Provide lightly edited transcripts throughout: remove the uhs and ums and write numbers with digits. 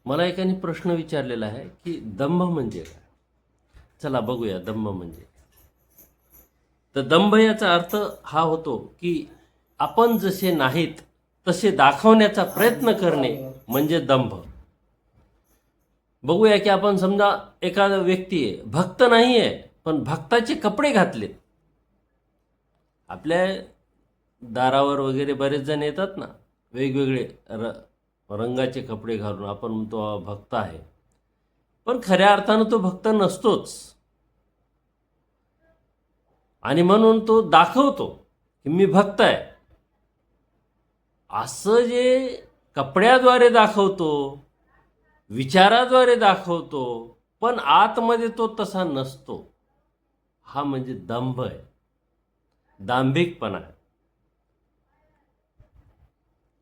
मला एकाने प्रश्न विचारलेला आहे की दंभ म्हणजे काय. चला बघूया दंभ म्हणजे. तर दंभ याचा अर्थ हा होतो की आपण जसे नाहीत तसे दाखवण्याचा प्रयत्न करणे म्हणजे दंभ. बघूया की आपण समजा एखादा व्यक्ती आहे, भक्त नाही आहे पण भक्ताचे कपडे घातलेत. आपल्या दारावर वगैरे बरेच जण येतात ना, वेगवेगळे रंगाचे कपडे घालून. आपण म्हणतो हा भक्त आहे, पण खऱ्या अर्थानं तो भक्त नसतोच. आणि म्हणून तो दाखवतो की मी भक्त आहे असं. जे कपड्याद्वारे दाखवतो, विचाराद्वारे दाखवतो, पण आतमध्ये तो तसा नसतो. हा म्हणजे दंभ आहे, दांभिकपणा आहे.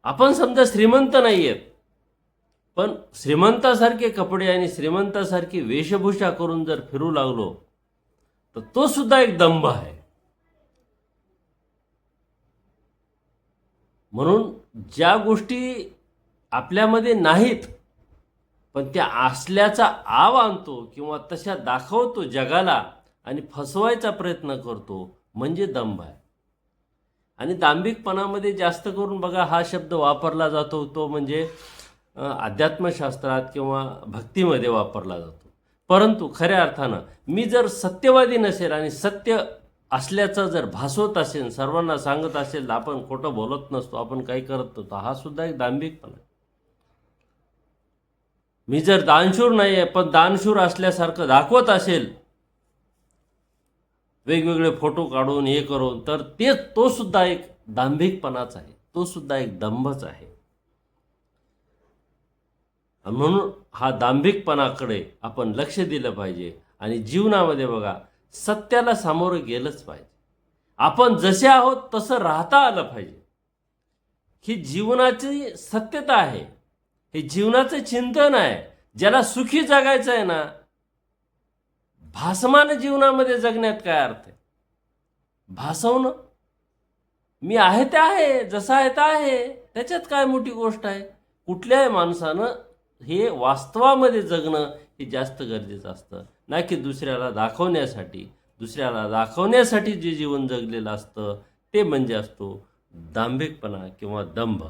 आपण समजा श्रीमंत नाही आहेत, पण श्रीमंतासारखे कपडे आणि श्रीमंतासारखी वेशभूषा करून जर फिरू लागलो तर तो सुद्धा एक दंभ आहे. म्हणून ज्या गोष्टी आपल्यामध्ये नाहीत पण त्या असल्याचा आव आणतो किंवा तशा दाखवतो जगाला आणि फसवायचा प्रयत्न करतो म्हणजे दंभ आहे. आणि दांभिकपणामध्ये जास्त करून बघा हा शब्द वापरला जातो तो म्हणजे अध्यात्मशास्त्रात किंवा भक्तीमध्ये वापरला जातो. परंतु खऱ्या अर्थानं मी जर सत्यवादी नसेल आणि सत्य असल्याचं जर भासवत असेल, सर्वांना सांगत असेल, आपण खोटं बोलत नसतो, आपण काही करत नसतो, हा सुद्धा एक दांभिकपणा. मी जर दानशूर नाही आहे पण दानशूर असल्यासारखं दाखवत असेल, वेगवेगळे फोटो काढून हे करून, तर तो सुद्धा एक दांभिकपणाच आहे, तो सुद्धा एक दंभच आहे. म्हणून हा दांभिकपणाकडे आपण लक्ष दिलं पाहिजे. आणि जीवनामध्ये बघा सत्याला सामोरं गेलंच पाहिजे. आपण जसे आहोत तसं राहता आलं पाहिजे. ही जीवनाची सत्यता आहे, हे जीवनाचं चिंतन आहे. ज्याला सुखी जगायचं आहे ना, भासमान जीवनामध्ये जगण्यात काय अर्थ आहे? भासवणं, मी आहे ते आहे, जसा आहे ते आहे, त्याच्यात काय मोठी गोष्ट आहे? कुठल्याही माणसानं हे वास्तवामध्ये जगणं हे जास्त गरजेचं असतं, ना की दुसऱ्याला दाखवण्यासाठी. दुसऱ्याला दाखवण्यासाठी जे जीवन जगलेलं असतं ते म्हणजे असतो दांभिकपणा किंवा दंभ.